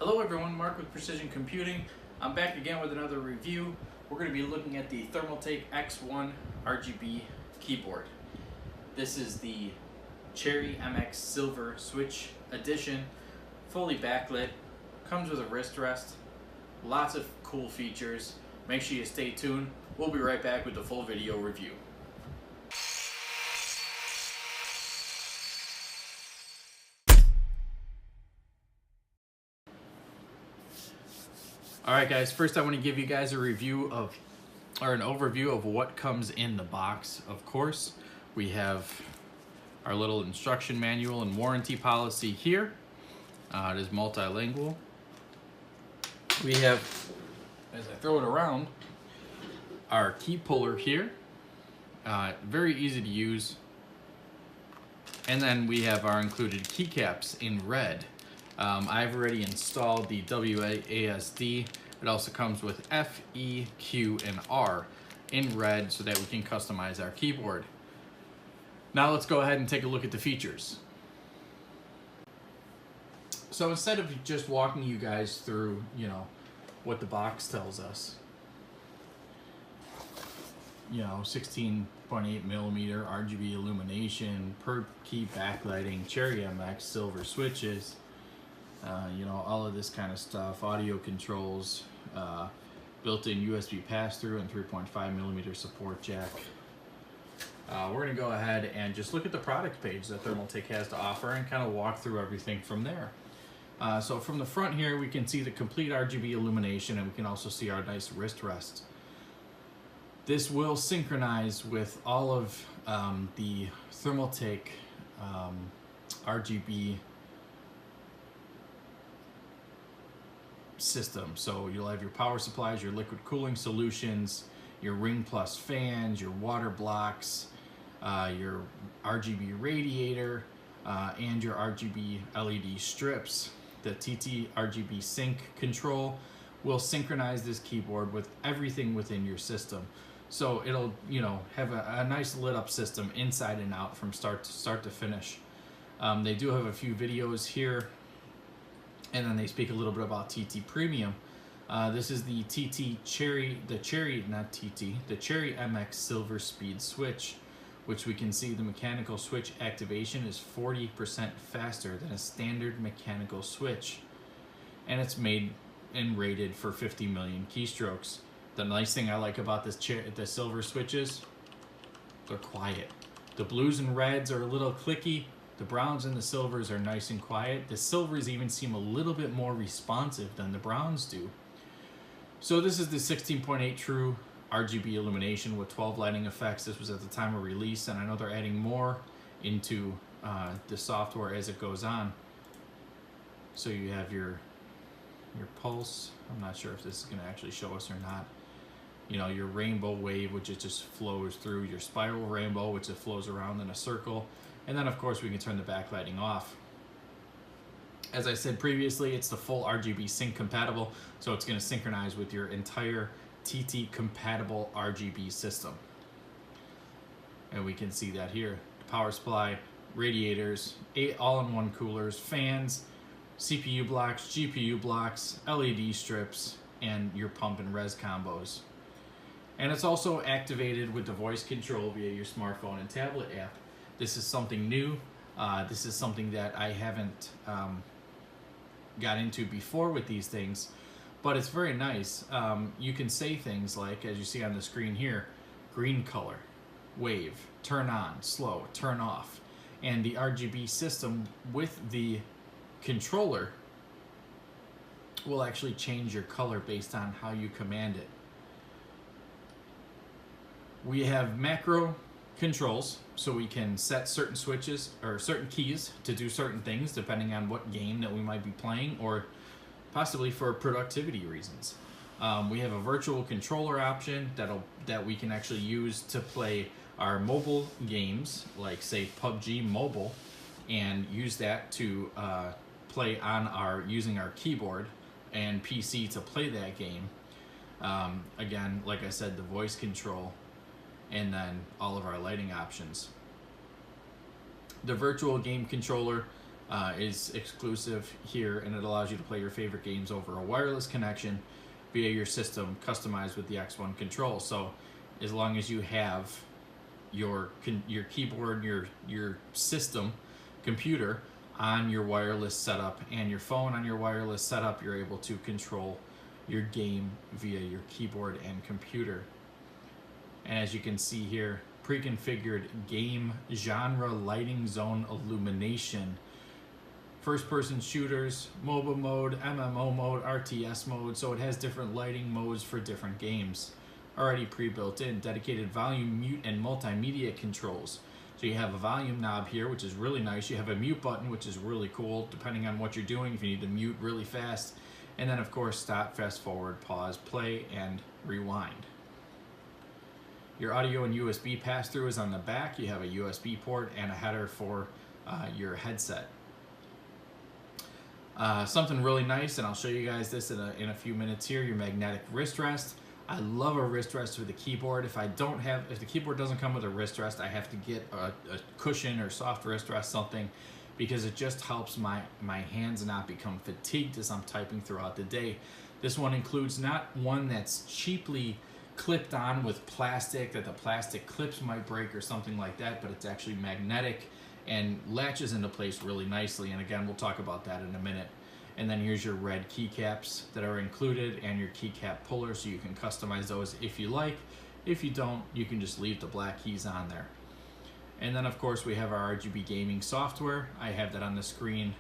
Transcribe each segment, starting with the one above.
Hello everyone, Mark with Precision Computing. I'm back again with another review. We're going to be looking at the Thermaltake X1 RGB keyboard. This is the Cherry MX Silver Switch Edition, fully backlit, comes with a wrist rest, lots of cool features. Make sure you stay tuned. We'll be right back with the full video review. Alright guys, first I want to give you guys a review of, or an overview of what comes in the box. Of course, we have our little instruction manual and warranty policy here. It is multilingual. We have, as I throw it around, our key puller here. Very easy to use. And then we have our included keycaps in red. I've already installed the WASD. It also comes with F, E, Q, and R in red so that we can customize our keyboard. Now let's go ahead and take a look at the features. So instead of just walking you guys through, what the box tells us, 16.8 millimeter RGB illumination, per key backlighting, Cherry MX silver switches, all of this kind of stuff, audio controls, built-in USB pass-through and 3.5 millimeter support jack. We're going to go ahead and just look at the product page that Thermaltake has to offer and kind of walk through everything from there. So from the front here, we can see the complete RGB illumination, and we can also see our nice wrist rest. This will synchronize with all of the Thermaltake RGB system. So you'll have your power supplies, your liquid cooling solutions, your Ring Plus fans, your water blocks, your RGB radiator, and your RGB LED strips. The TT RGB sync control will synchronize this keyboard with everything within your system. So it'll, have a nice lit up system inside and out from start to finish. They do have a few videos here, and then they speak a little bit about TT Premium. This is the Cherry MX Silver Speed Switch, which we can see the mechanical switch activation is 40% faster than a standard mechanical switch. And it's made and rated for 50 million keystrokes. The nice thing I like about the silver switches, they're quiet. The blues and reds are a little clicky. The browns and the silvers are nice and quiet. The silvers even seem a little bit more responsive than the browns do. So this is the 16.8 true RGB illumination with 12 lighting effects. This was at the time of release, and I know they're adding more into the software as it goes on. So you have your pulse. I'm not sure if this is going to actually show us or not. Your rainbow wave, which it just flows through. Your spiral rainbow, which it flows around in a circle. And then, of course, we can turn the backlighting off. As I said previously, it's the full RGB sync compatible, so it's going to synchronize with your entire TT compatible RGB system. And we can see that here. The power supply, radiators, 8 all-in-one coolers, fans, CPU blocks, GPU blocks, LED strips, and your pump and res combos. And it's also activated with the voice control via your smartphone and tablet app. This is something new. This is something that I haven't got into before with these things, but it's very nice. You can say things like, as you see on the screen here, green color, wave, turn on, slow, turn off. And the RGB system with the controller will actually change your color based on how you command it. We have macro controls, so we can set certain switches or certain keys to do certain things depending on what game that we might be playing, or possibly for productivity reasons. We have a virtual controller option that we can actually use to play our mobile games, like say PUBG Mobile, and use that to play on using our keyboard and PC to play that game. Again, like I said, the voice control, and then all of our lighting options. The virtual game controller is exclusive here, and it allows you to play your favorite games over a wireless connection via your system, customized with the X1 control. So as long as you have your keyboard, your system computer on your wireless setup and your phone on your wireless setup, you're able to control your game via your keyboard and computer. And as you can see here, pre-configured game genre, lighting zone illumination, first-person shooters, MOBA mode, MMO mode, RTS mode, so it has different lighting modes for different games. Already pre-built in, dedicated volume, mute, and multimedia controls. So you have a volume knob here, which is really nice. You have a mute button, which is really cool, depending on what you're doing, if you need to mute really fast. And then, of course, stop, fast forward, pause, play, and rewind. Your audio and USB pass-through is on the back. You have a USB port and a header for your headset. Something really nice, and I'll show you guys this in a few minutes here, your magnetic wrist rest. I love a wrist rest with the keyboard. If the keyboard doesn't come with a wrist rest, I have to get a cushion or soft wrist rest, something, because it just helps my hands not become fatigued as I'm typing throughout the day. This one includes not one that's cheaply clipped on with plastic, that the plastic clips might break or something like that, but it's actually magnetic and latches into place really nicely. And again, we'll talk about that in a minute. And then here's your red keycaps that are included and your keycap puller, so you can customize those if you like. If you don't, you can just leave the black keys on there. And then of course we have our RGB gaming software. I have that on the screen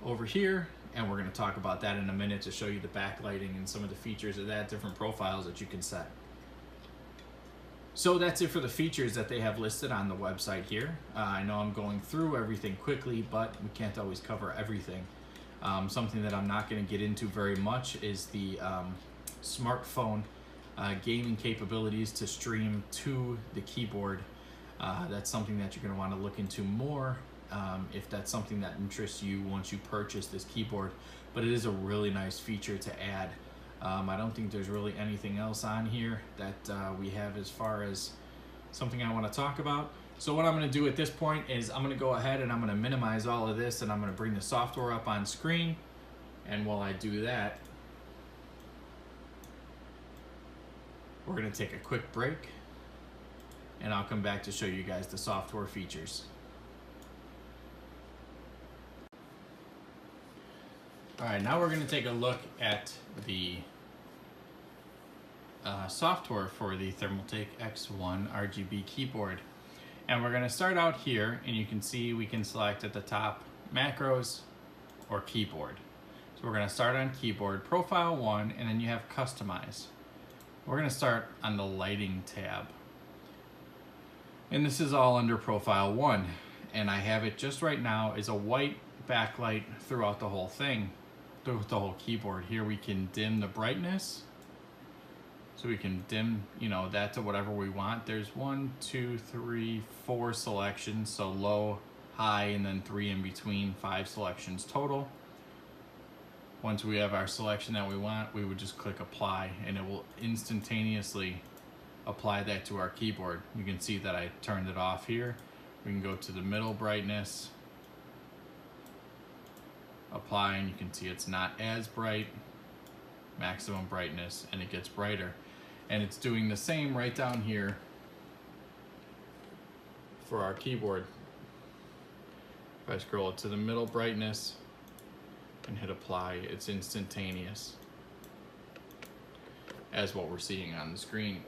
over here, and we're going to talk about that in a minute to show you the backlighting and some of the features of that, different profiles that you can set. So that's it for the features that they have listed on the website here. I know I'm going through everything quickly, but we can't always cover everything. Something that I'm not going to get into very much is the smartphone gaming capabilities to stream to the keyboard. That's something that you're going to want to look into more if that's something that interests you once you purchase this keyboard. But it is a really nice feature to add. I don't think there's really anything else on here that we have as far as something I want to talk about. So what I'm going to do at this point is I'm going to go ahead and I'm going to minimize all of this, and I'm going to bring the software up on screen. And while I do that, we're going to take a quick break, and I'll come back to show you guys the software features. All right, now we're going to take a look at the software for the Thermaltake X1 RGB keyboard. And we're going to start out here, and you can see we can select at the top macros or keyboard. So we're going to start on keyboard, profile 1, and then you have customize. We're going to start on the lighting tab. And this is all under profile 1. And I have it just right now as a white backlight throughout the whole thing, throughout the whole keyboard. Here we can dim the brightness. So we can dim, that to whatever we want. There's 1, 2, 3, 4 selections. So low, high, and then 3 in between, 5 selections total. Once we have our selection that we want, we would just click apply, and it will instantaneously apply that to our keyboard. You can see that I turned it off here. We can go to the middle brightness, apply, and you can see it's not as bright, maximum brightness, and it gets brighter. And it's doing the same right down here for our keyboard. If I scroll it to the middle brightness and hit apply, it's instantaneous as what we're seeing on the screen.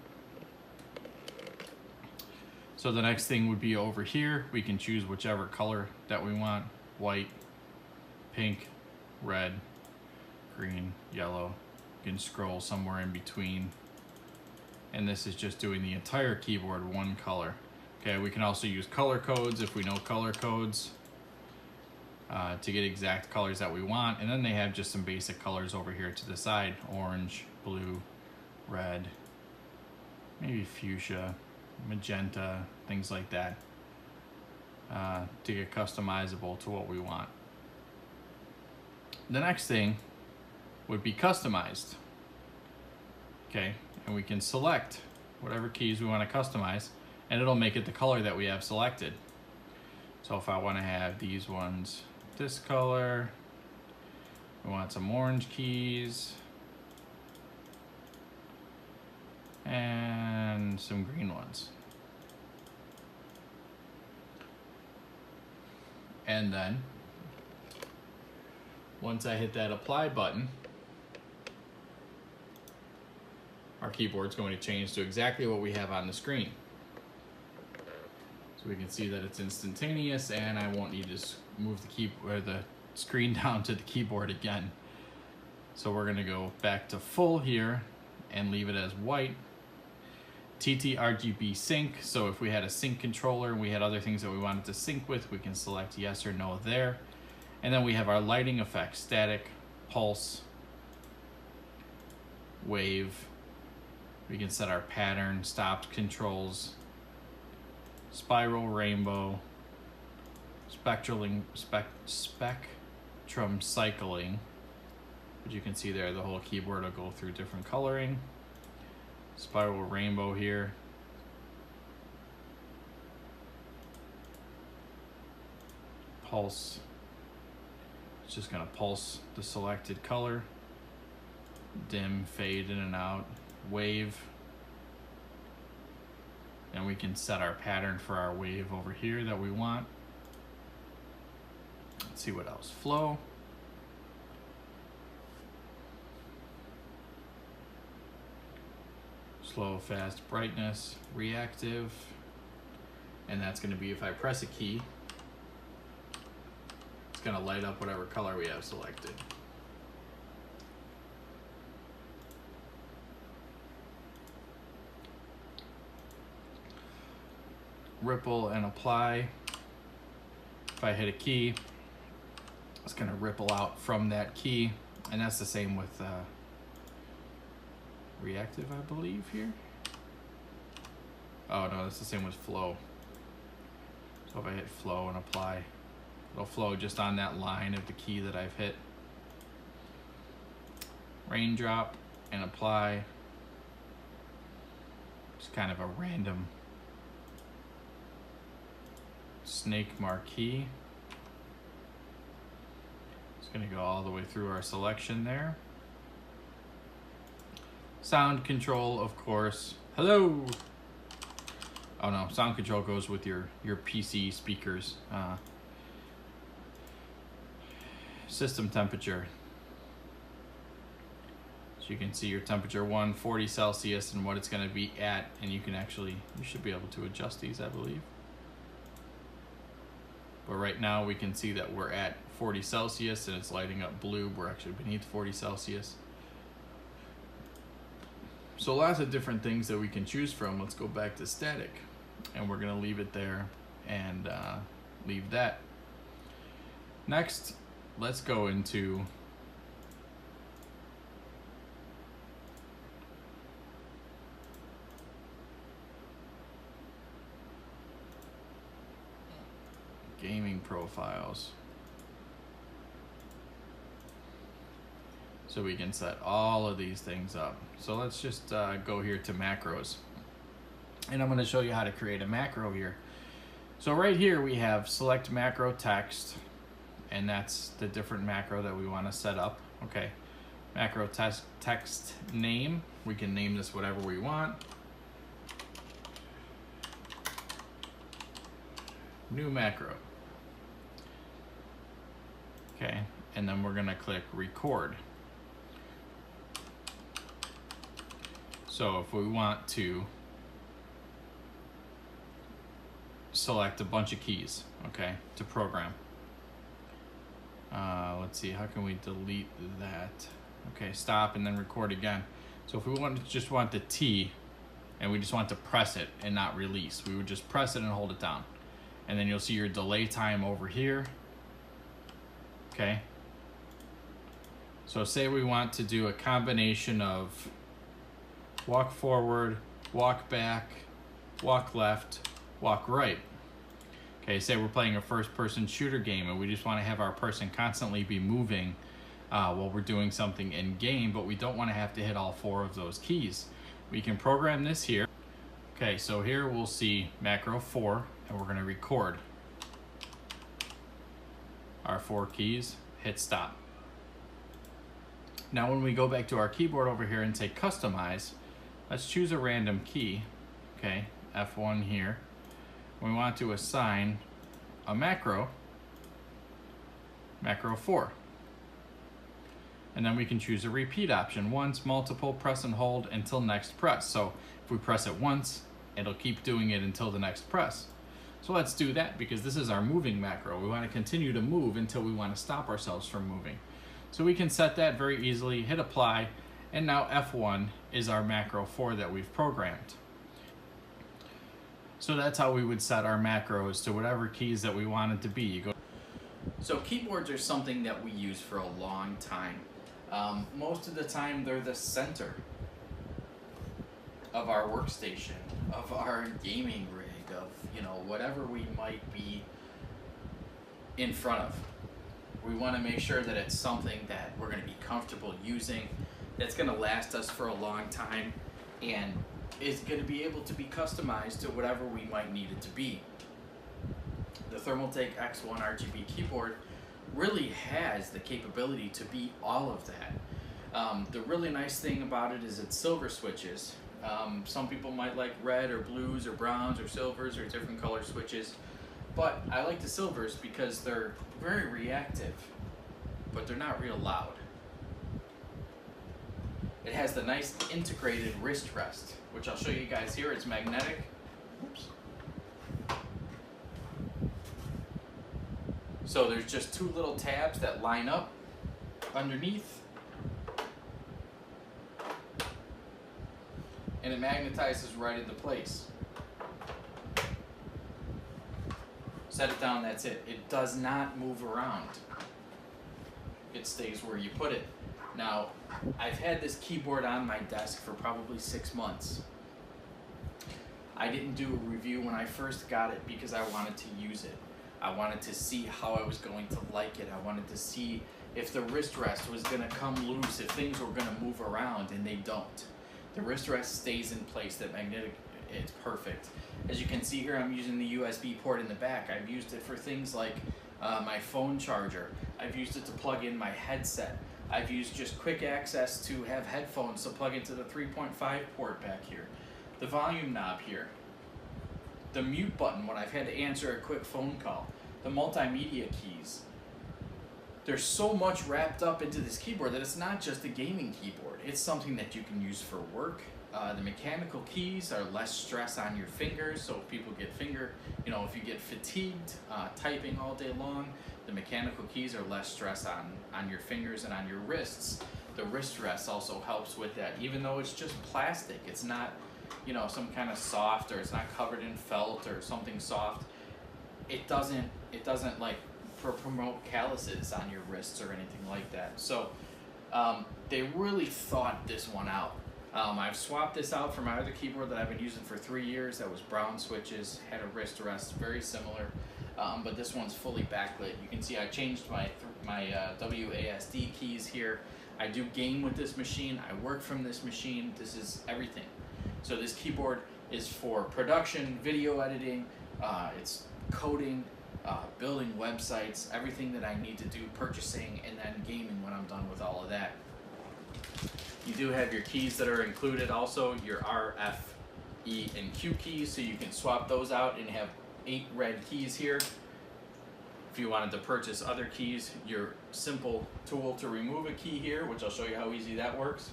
So the next thing would be over here. We can choose whichever color that we want: white, pink, red, green, yellow. You can scroll somewhere in between. And this is just doing the entire keyboard one color. Okay, we can also use color codes if we know color codes to get exact colors that we want. And then they have just some basic colors over here to the side: orange, blue, red, maybe fuchsia, magenta, things like that, to get customizable to what we want. The next thing would be customized. Okay, and we can select whatever keys we want to customize, and it'll make it the color that we have selected. So if I want to have these ones this color, we want some orange keys, and some green ones. And then, once I hit that apply button, our keyboard's going to change to exactly what we have on the screen. So we can see that it's instantaneous, and I won't need to move the screen down to the keyboard again. So we're gonna go back to full here and leave it as white. TT RGB sync, so if we had a sync controller and we had other things that we wanted to sync with, we can select yes or no there. And then we have our lighting effects: static, pulse, wave. We can set our pattern, stop controls, spiral, rainbow, spectrum cycling, but you can see there the whole keyboard will go through different coloring. Spiral rainbow here. Pulse. It's just going to pulse the selected color. Dim, fade in and out. Wave. And we can set our pattern for our wave over here that we want. Let's see what else. Flow. Slow, fast, brightness, reactive. And that's going to be if I press a key, it's going to light up whatever color we have selected. Ripple and apply. If I hit a key, it's going to ripple out from that key, and that's the same with reactive, I believe, here. Oh no, that's the same with flow. So if I hit flow and apply, it'll flow just on that line of the key that I've hit. Raindrop and apply. Just kind of a random snake marquee. It's going to go all the way through our selection there. Sound control, of course. Hello. Oh no, sound control goes with your PC speakers. System temperature. So you can see your temperature 140 Celsius and what it's going to be at, and you should be able to adjust these, I believe. But right now we can see that we're at 40 Celsius and it's lighting up blue. We're actually beneath 40 Celsius. So lots of different things that we can choose from. Let's go back to static, and we're gonna leave it there and leave that. Next, let's go into gaming profiles. So we can set all of these things up. So let's just go here to macros. And I'm going to show you how to create a macro here. So right here we have select macro text, and that's the different macro that we want to set up. Okay, macro text name. We can name this whatever we want. New macro. Okay, and then we're going to click record. So if we want to select a bunch of keys, okay, to program. Let's see, how can we delete that? Okay, stop and then record again. So if we just want the T and we just want to press it and not release, we would just press it and hold it down. And then you'll see your delay time over here. Okay. So say we want to do a combination of walk forward, walk back, walk left, walk right. Okay, say we're playing a first-person shooter game and we just want to have our person constantly be moving while we're doing something in game, but we don't want to have to hit all 4 of those keys. We can program this here. Okay, so here we'll see macro 4, and we're going to record. our 4 keys, hit stop. Now when we go back to our keyboard over here and say customize, let's choose a random key, okay, F1 here. We want to assign a macro 4. And then we can choose a repeat option, once, multiple, press and hold until next press. So if we press it once, it'll keep doing it until the next press. So let's do that because this is our moving macro. We want to continue to move until we want to stop ourselves from moving. So we can set that very easily, hit apply, and now F1 is our macro 4 that we've programmed. So that's how we would set our macros to whatever keys that we want it to be. So keyboards are something that we use for a long time. Most of the time they're the center of our workstation, of our gaming rig, of whatever we might be in front of. We want to make sure that it's something that we're going to be comfortable using, that's going to last us for a long time, and is going to be able to be customized to whatever we might need it to be. The Thermaltake X1 RGB keyboard really has the capability to be all of that. The really nice thing about it is it's silver switches. Some people might like red or blues or browns or silvers or different color switches, but I like the silvers because they're very reactive, but they're not real loud. It has the nice integrated wrist rest, which I'll show you guys here. It's magnetic. Oops. So there's just 2 little tabs that line up underneath, and it magnetizes right into place. Set it down, that's it. It does not move around. It stays where you put it. Now, I've had this keyboard on my desk for probably 6 months. I didn't do a review when I first got it because I wanted to use it. I wanted to see how I was going to like it. I wanted to see if the wrist rest was going to come loose, if things were going to move around, and they don't. The wrist rest stays in place. That magnetic, it's perfect. As you can see here, I'm using the USB port in the back. I've used it for things like my phone charger. I've used it to plug in my headset. I've used just quick access to have headphones to plug into the 3.5 port back here. The volume knob here. The mute button when I've had to answer a quick phone call. The multimedia keys. There's so much wrapped up into this keyboard that it's not just a gaming keyboard. It's something that you can use for work. The mechanical keys are less stress on your fingers, so if people get if you get fatigued typing all day long, the mechanical keys are less stress on your fingers and on your wrists. The wrist rest also helps with that, even though it's just plastic. It's not, some kind of soft, or it's not covered in felt or something soft. It doesn't like promote calluses on your wrists or anything like that. So they really thought this one out. I've swapped this out for my other keyboard that I've been using for 3 years. That was brown switches, had a wrist rest, very similar, but this one's fully backlit. You can see I changed my WASD keys here. I do game with this machine. I work from this machine. This is everything. So this keyboard is for production, video editing, it's coding, building websites, everything that I need to do, purchasing, and then gaming when I'm done with all of that. You do have your keys that are included also, your R, F, E, and Q keys, so you can swap those out and have 8 red keys here. If you wanted to purchase other keys, your simple tool to remove a key here, which I'll show you how easy that works.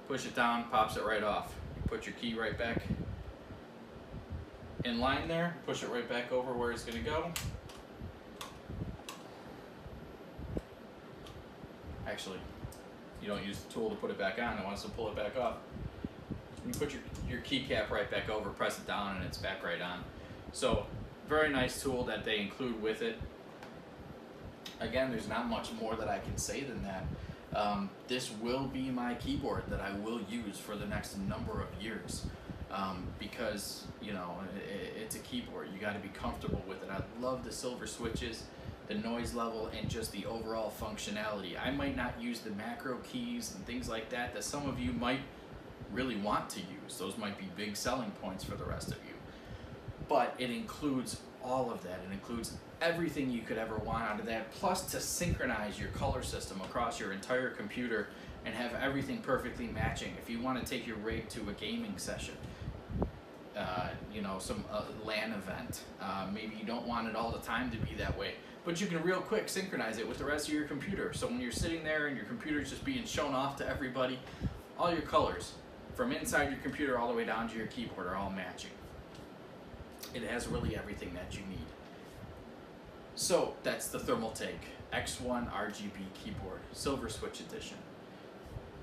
Push it down, pops it right off. You put your key right back in line there, push it right back over where it's going to go. Actually, you don't use the tool to put it back on, it wants to pull it back off. You put your keycap right back over, press it down, and it's back right on. So, very nice tool that they include with it. Again, there's not much more that I can say than that. This will be my keyboard that I will use for the next number of years. Because, it's a keyboard. You got to be comfortable with it. I love the silver switches, the noise level, and just the overall functionality. I might not use the macro keys and things like that some of you might really want to use. Those might be big selling points for the rest of you. but it includes all of that. It includes everything you could ever want out of that, plus to synchronize your color system across your entire computer and have everything perfectly matching. If you want to take your rig to a gaming session, you know, some LAN event, maybe you don't want it all the time to be that way, but you can real quick synchronize it with the rest of your computer. So when you're sitting there and your computer's just being shown off to everybody, all your colors from inside your computer all the way down to your keyboard are all matching. It has really everything that you need. So that's the Thermaltake X1 RGB keyboard, Silver Switch Edition.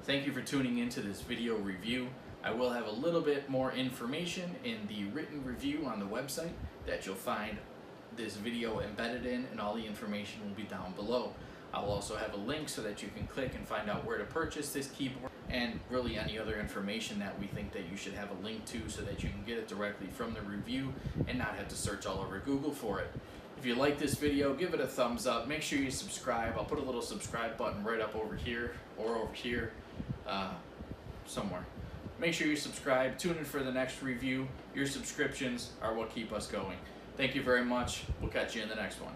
Thank you for tuning into this video review. I will have a little bit more information in the written review on the website that you'll find this video embedded in, and all the information will be down below. I'll also have a link so that you can click and find out where to purchase this keyboard, and really any other information that we think that you should have a link to so that you can get it directly from the review and not have to search all over Google for it. If you like this video, give it a thumbs up. Make sure you subscribe. I'll put a little subscribe button right up over here or over here somewhere. Make sure you subscribe. Tune in for the next review. Your subscriptions are what keep us going. Thank you very much. We'll catch you in the next one.